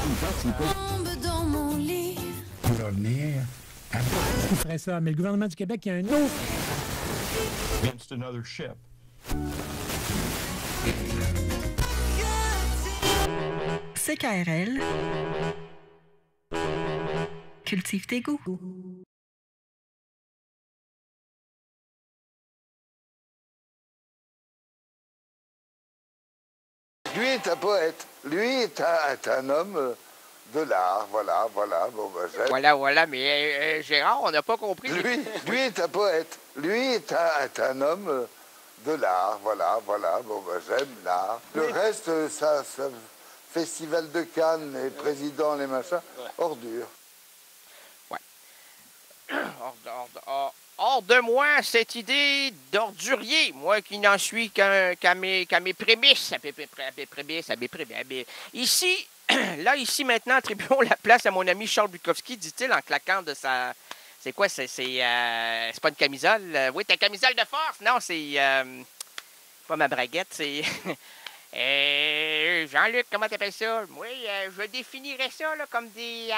Tombe dans mon lit. On va venir. Qui ferait ça? Mais le gouvernement du Québec, il y a un autre. Against another ship. CKRL. Cultive tes goûts. Lui est un poète. Lui est un homme de l'art. Voilà. Bon, ben, Voilà, mais Gérard, on n'a pas compris. lui est un poète. Lui est un homme de l'art. Voilà. Bon, ben, j'aime l'art. Le reste, ça, Festival de Cannes, les présidents, les machins, ordure. Ouais. Hors de moi, cette idée d'ordurier, moi qui n'en suis qu'à mes prémices, Ici, maintenant, attribuons la place à mon ami Charles Bukowski, dit-il en claquant de sa... C'est quoi, c'est pas une camisole? Oui, ta camisole de force? Non, c'est pas ma braguette, c'est... Jean-Luc, comment t'appelles ça? Oui, je définirais ça là, comme des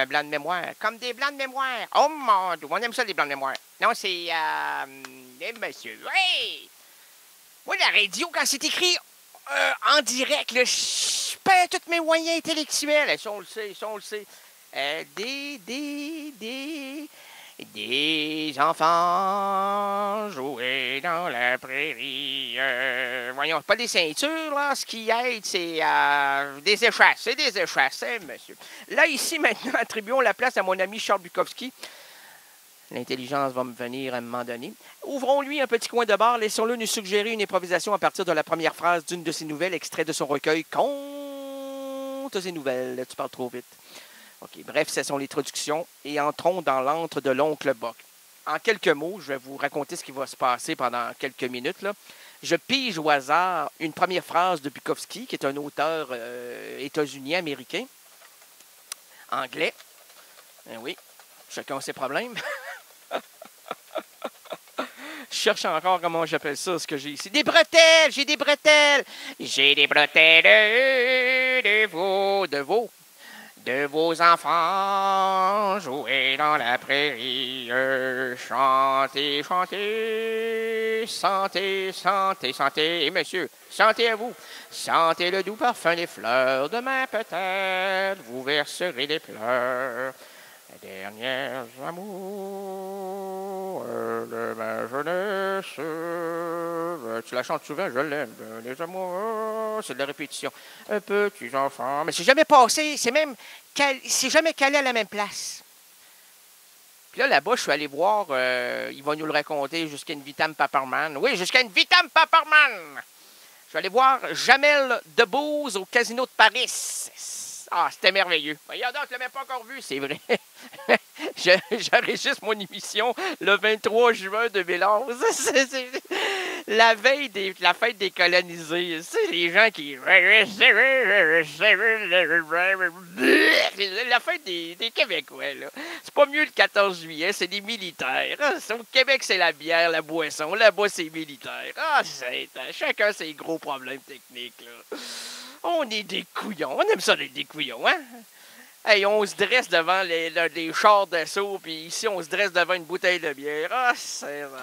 blancs de mémoire. Comme des blancs de mémoire. Oh mon Dieu, on aime ça, les blancs de mémoire. Non, c'est... monsieur, oui! Moi, la radio, quand c'est écrit en direct, là, je perds tous mes moyens intellectuels. Ça, on le sait. Des enfants jouer dans la prairie. Voyons, pas des ceintures, là. Ce qui aide, c'est des échasses. C'est des échasses, hein, monsieur. Là, ici, maintenant, attribuons la place à mon ami Charles Bukowski. L'intelligence va me venir à un moment donné. Ouvrons-lui un petit coin de bar. Laissons-le nous suggérer une improvisation à partir de la première phrase d'une de ses nouvelles, extrait de son recueil « Contes et nouvelles ». Tu parles trop vite. OK, bref, ce sont les traductions et entrons dans l'antre de l'oncle Boc. En quelques mots, je vais vous raconter ce qui va se passer pendant quelques minutes, là. Je pige au hasard une première phrase de Bukowski, qui est un auteur états-unien, américain, anglais. Eh oui, chacun ses problèmes. Je cherche encore comment j'appelle ça, ce que j'ai ici. Des bretelles! J'ai des bretelles! J'ai des bretelles de vos enfants, jouez dans la prairie, chantez, santez, et monsieur, santez à vous, sentez le doux parfum des fleurs, demain peut-être vous verserez des pleurs, les derniers amours de ma jeunesse, tu la chantes souvent, je l'aime, les amours, c'est de la répétition, petits enfants, mais c'est jamais passé, c'est jamais calé à la même place. Puis là-bas, je suis allé voir, il va nous le raconter, jusqu'à une Vitam Paparman. Oui, jusqu'à une Vitam Paparman! Je suis allé voir Jamel Debbouze au Casino de Paris. Ah, c'était merveilleux. Regarde, je ne l'ai même pas encore vu, c'est vrai. J'enregistre mon émission le 23 juin 2011. C'est la veille de la fête des colonisés. C'est les gens qui... La fête des Québécois, là. C'est pas mieux le 14 juillet, c'est des militaires. Au Québec, c'est la bière, la boisson. Là-bas, c'est militaire. Ah, chacun ses gros problèmes techniques, là. On est des couillons. On aime ça, des couillons, hein? Hey, on se dresse devant les chars d'assaut, puis ici, on se dresse devant une bouteille de bière. Ah,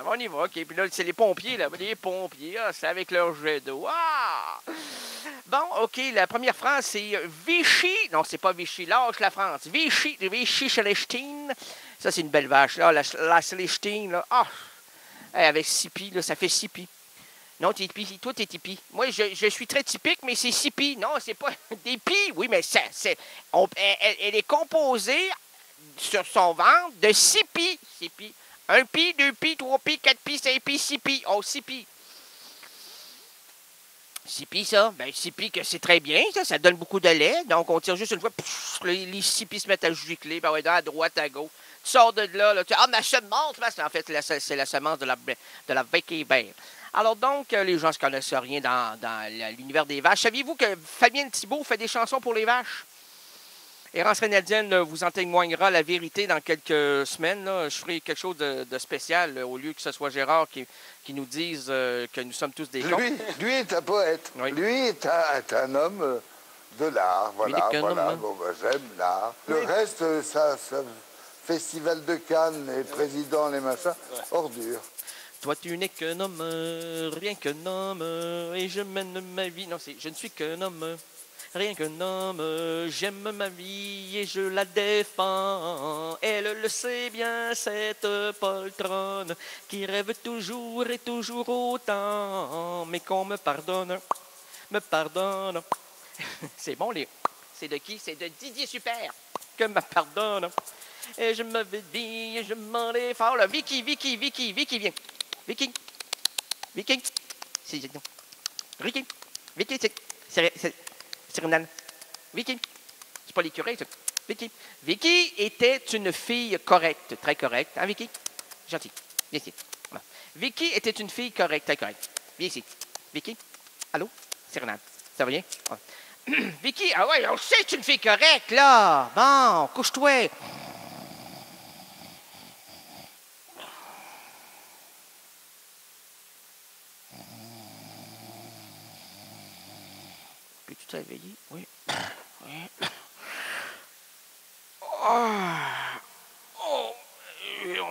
on y va, OK. Puis là, c'est les pompiers, là. Les pompiers, ah, c'est avec leur jet d'eau. Ah! Bon, OK, la première phrase, c'est Vichy. Non, c'est pas Vichy. Lâche la France. Vichy Célestine. Ça, c'est une belle vache, là. La Célestine, là. Ah! Hey, avec 6 pis, là, ça fait 6 pis. Non, t'es hippie. Toi, t'es hippie. Moi, je suis très typique, mais c'est 6 pis. Non, c'est pas des pis. Oui, mais elle est composée sur son ventre de 6 pis. 6 pis. 1 pis, 2 pis, 3 pis, 4 pis, 5 pis, 6 pis. Oh, 6 pis. 6 pis, ça. Ben, 6 pis, que c'est très bien, ça. Ça donne beaucoup de lait. Donc, on tire juste une fois. Pff, les 6 pis se mettent à gicler. Ben, ouais, à droite, à gauche. Tu sors de là. Ma semence, en fait, c'est la semence de la Vicky Bear. Alors donc, les gens ne se connaissent rien dans l'univers des vaches. Saviez-vous que Fabienne Thibault fait des chansons pour les vaches? Errance Rénaldienne vous en témoignera la vérité dans quelques semaines. Là. Je ferai quelque chose de spécial au lieu que ce soit Gérard qui nous dise que nous sommes tous des cons. Lui est un poète. Oui. Lui est un homme de l'art. Voilà, n'est qu'un voilà. homme, hein. Bon, ben, j'aime l'art. Le reste, ça, Festival de Cannes, les présidents, les machins, ordure. Toi, tu n'es qu'un homme, rien qu'un homme, et je mène ma vie. Non, je ne suis qu'un homme, rien qu'un homme. J'aime ma vie et je la défends. Elle le sait bien, cette poltronne, qui rêve toujours et toujours autant. Mais qu'on me pardonne, me pardonne. C'est bon, c'est de qui? C'est de Didier Super. Que me pardonne. Et je me dis, et je m'en ai fort. Là. Vicky, viens. Vicky. C'est Ricky. Vicky, c'est Renan. Vicky. C'est pas l'écureuil, ça. Vicky. Vicky était une fille correcte, très correcte. Hein, Vicky? Gentil. Viens ici. Voilà. Vicky était une fille correcte, très correcte. Viens ici. Vicky? Allô? C'est Renan. Ça va bien? Ouais. Vicky, ah ouais, on sait que tu es une fille correcte, là. Bon, couche-toi. Peux-tu te réveiller? Oui. Oui. Oh,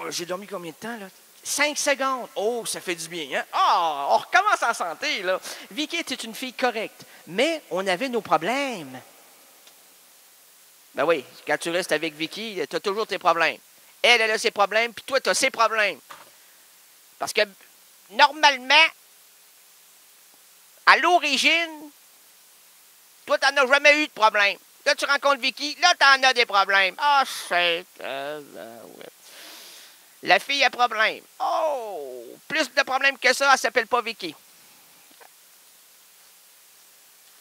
j'ai dormi combien de temps, là? 5 secondes. Oh, ça fait du bien, hein? Ah, on recommence en santé, là. Vicky était une fille correcte, mais on avait nos problèmes. Ben oui, quand tu restes avec Vicky, tu as toujours tes problèmes. Elle a ses problèmes, puis toi, tu as ses problèmes. Parce que, normalement, à l'origine, toi, tu n'en as jamais eu de problème. Là, tu rencontres Vicky, là, tu en as des problèmes. Ah, c'est... ouais. La fille a problème. Oh! Plus de problèmes que ça, elle s'appelle pas Vicky.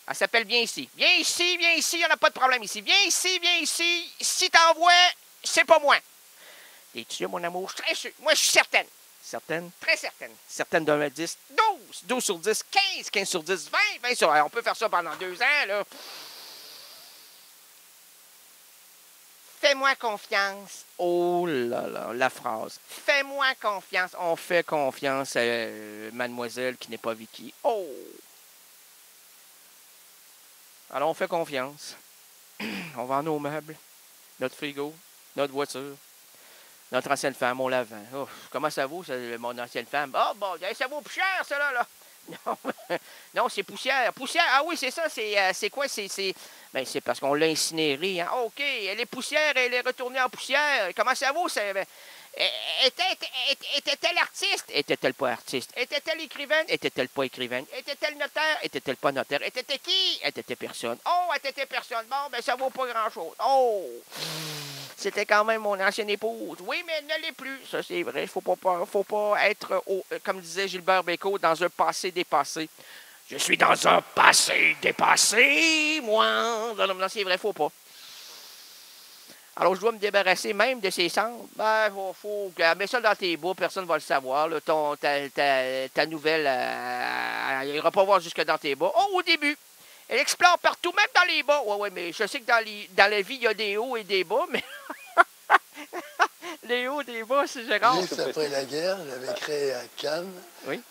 Elle s'appelle Viens ici. Viens ici, il n'y en a pas de problème ici. Viens ici. Si t'envoies, c'est pas moi. Es-tu sûr, mon amour? Je suis très sûr. Moi, je suis certaine. Certaine? Très certaine. Certaine d'un à 10. 12. 12 sur 10. 15. 15 sur 10. 20. 20 sur... On peut faire ça pendant 2 ans, là. Fais-moi confiance. Oh là là, la phrase. Fais-moi confiance. On fait confiance à mademoiselle qui n'est pas Vicky. Oh! Alors, on fait confiance. On vend nos meubles, notre frigo, notre voiture, notre ancienne femme, on la vend. Oh, comment ça vaut, ça, mon ancienne femme? Ah, bon, ça vaut plus cher, ça, là. Non, non, c'est poussière. Poussière, ah oui, c'est ça. C'est quoi? Ben, c'est parce qu'on l'a incinérée. Hein? OK, elle est poussière, elle est retournée en poussière. Comment ça vaut? Ça... Était-elle artiste? Était-elle pas artiste? Était-elle écrivaine? Était-elle pas écrivaine? Était-elle notaire? Était-elle pas notaire? Était-elle qui? Était-elle personne? Oh, était-elle personne? Bon, ben ça vaut pas grand-chose. Oh! C'était quand même mon ancienne épouse. Oui, mais elle ne l'est plus. Ça, c'est vrai. Faut pas être, comme disait Gilbert Bécaud, dans un passé dépassé. Je suis dans un passé dépassé, moi. Non, c'est vrai, faut pas. Alors, je dois me débarrasser même de ces cendres. Ben, faut mets ça dans tes bas, personne ne va le savoir. Là, ta nouvelle, elle n'ira pas voir jusque dans tes bas. Oh, au début. Elle explore partout, même dans les bas. Oui, mais je sais que dans la vie, il y a des hauts et des bas, mais... les hauts et des bas, c'est Gérard. Juste après la guerre, j'avais créé à Cannes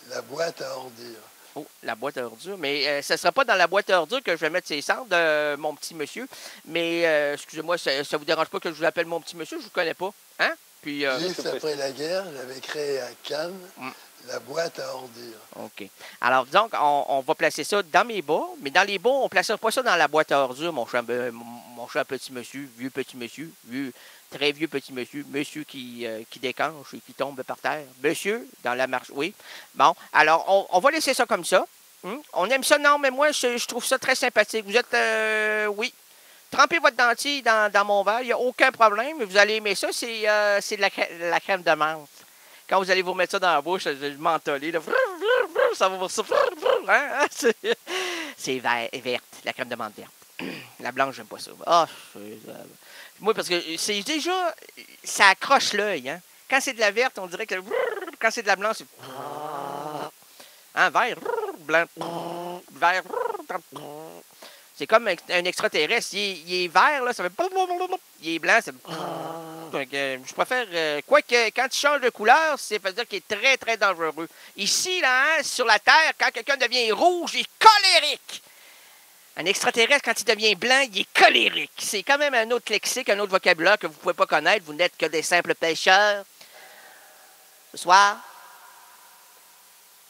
la boîte à ordures. Oh, la boîte à ordures. Mais ce ne sera pas dans la boîte à ordures que je vais mettre ces cendres, mon petit monsieur. Mais, excusez-moi, ça ne vous dérange pas que je vous appelle mon petit monsieur? Je ne vous connais pas. Hein? Puis, juste après la guerre, j'avais créé à Cannes la boîte à ordures. OK. Alors, donc, on va placer ça dans mes bas. Mais dans les bas, on ne placera pas ça dans la boîte à ordures, mon cher petit monsieur, vieux petit monsieur, très vieux petit monsieur, monsieur qui décanche et qui tombe par terre. Monsieur, dans la marche, oui. Bon, alors, on va laisser ça comme ça. On aime ça, non, mais moi, je trouve ça très sympathique. Vous êtes, oui. Trempez votre dentille dans mon verre, il n'y a aucun problème. Vous allez aimer ça, c'est de la crème de menthe. Quand vous allez vous mettre ça dans la bouche, le mentholier, là, ça va vous... Hein? C'est verte, la crème de menthe verte. La blanche, j'aime pas ça. Ah, moi, parce que c'est déjà... Ça accroche l'œil. Hein? Quand c'est de la verte, on dirait que... Quand c'est de la blanche, c'est... Hein, vert, blanc, vert... C'est comme un extraterrestre. Il est vert, là, ça fait... Il est blanc, c'est... Donc, je préfère... quoique, quand il change de couleur, c'est veut dire qu'il est très, très dangereux. Ici, là, hein, sur la Terre, quand quelqu'un devient rouge, il est colérique. Un extraterrestre, quand il devient blanc, il est colérique. C'est quand même un autre lexique, un autre vocabulaire que vous ne pouvez pas connaître. Vous n'êtes que des simples pêcheurs. Ce soir,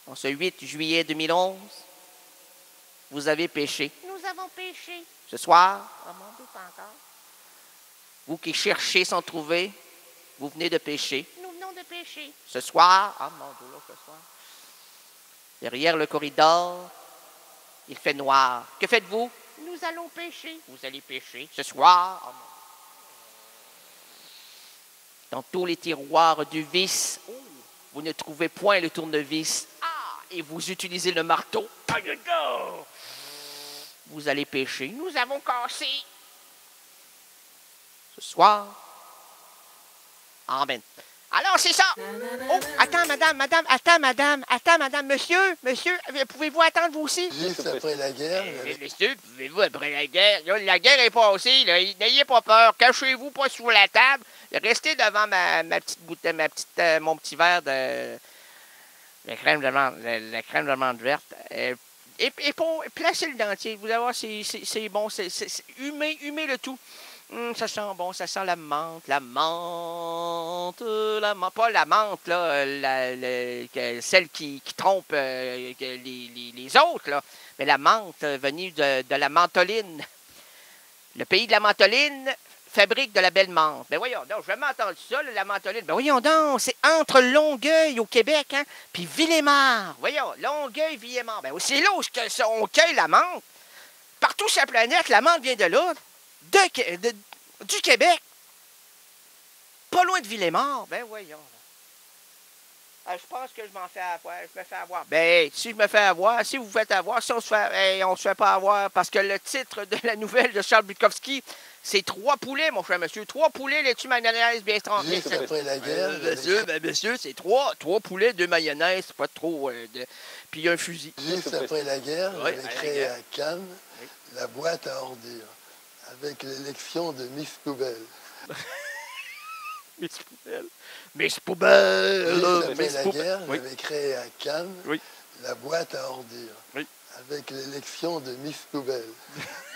en ce 8 juillet 2011, vous avez péché. Nous avons péché. Ce soir, vous qui cherchez sans trouver, vous venez de pécher. Nous venons de pécher. Ce soir, ce soir, derrière le corridor, il fait noir. Que faites-vous? Nous allons pécher. Vous allez pécher. Ce soir, dans tous les tiroirs du vice, vous ne trouvez point le tournevis. Et vous utilisez le marteau. Vous allez pécher. Nous avons cassé. Ce soir. Amen. Alors, c'est ça. Oh, attends, madame, monsieur, pouvez-vous attendre vous aussi? Juste après la guerre, Monsieur, pouvez-vous après la guerre? Là, la guerre est passée, là. N'ayez pas peur. Cachez-vous pas sous la table. Restez devant ma petite bouteille, mon petit verre de la crème de menthe verte. Et placez le dentier. Vous allez voir, c'est bon. Humez le tout. Ça sent bon, ça sent la menthe. Pas la menthe, là, celle qui trompe les autres, là, mais la menthe venue de la mentoline. Le pays de la mentoline fabrique de la belle menthe. Ben voyons donc, je vais m'entendre ça, la mentoline. Ben voyons donc, c'est entre Longueuil au Québec, hein, puis Villemar. Voyons, Longueuil, Villemar. Ben c'est là où on cueille la menthe. Partout sur la planète, la menthe vient de là. Du Québec. Pas loin de Villemar. Ben voyons. Je pense que je m'en fais avoir. Je me fais avoir. Ben, si je me fais avoir, si vous vous faites avoir, si on se fait pas avoir, parce que le titre de la nouvelle de Charles Bukowski, c'est 3 poulets, mon cher monsieur. 3 poulets, laitue, mayonnaise, bien tranquille. juste après la guerre, Monsieur, c'est 3 poulets, 2 mayonnaise, pas trop puis un fusil. juste après la guerre, Oui, j'avais à la créé guerre. à Cannes la boîte à ordures avec l'élection de Miss Poubelle. Miss Poubelle. Miss Poubelle. Juste après Miss la Poubelle. guerre, Oui. j'avais créé à Cannes Oui. la boîte à ordures Oui. avec l'élection de Miss Poubelle.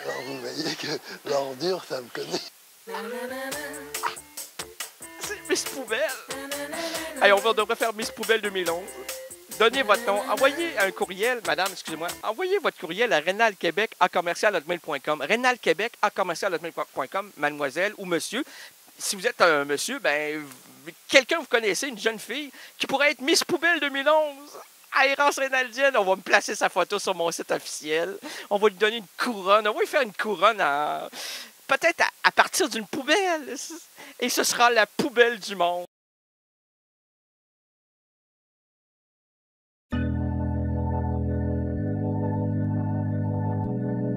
Alors vous voyez que l'ordure, ça me connaît. C'est Miss Poubelle. Allez, on devrait faire Miss Poubelle 2011. Donnez votre nom. Envoyez un courriel, madame, excusez-moi. Envoyez votre courriel à renalquebec@commercial.com. renalquebec@commercial.com, mademoiselle ou monsieur. Si vous êtes un monsieur, ben, quelqu'un que vous connaissez, une jeune fille, qui pourrait être Miss Poubelle 2011. À Errance Rénaldienne, on va me placer sa photo sur mon site officiel. On va lui donner une couronne. On va lui faire une couronne peut-être à partir d'une poubelle. Et ce sera la poubelle du monde.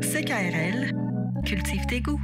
CKRL, cultive tes goûts.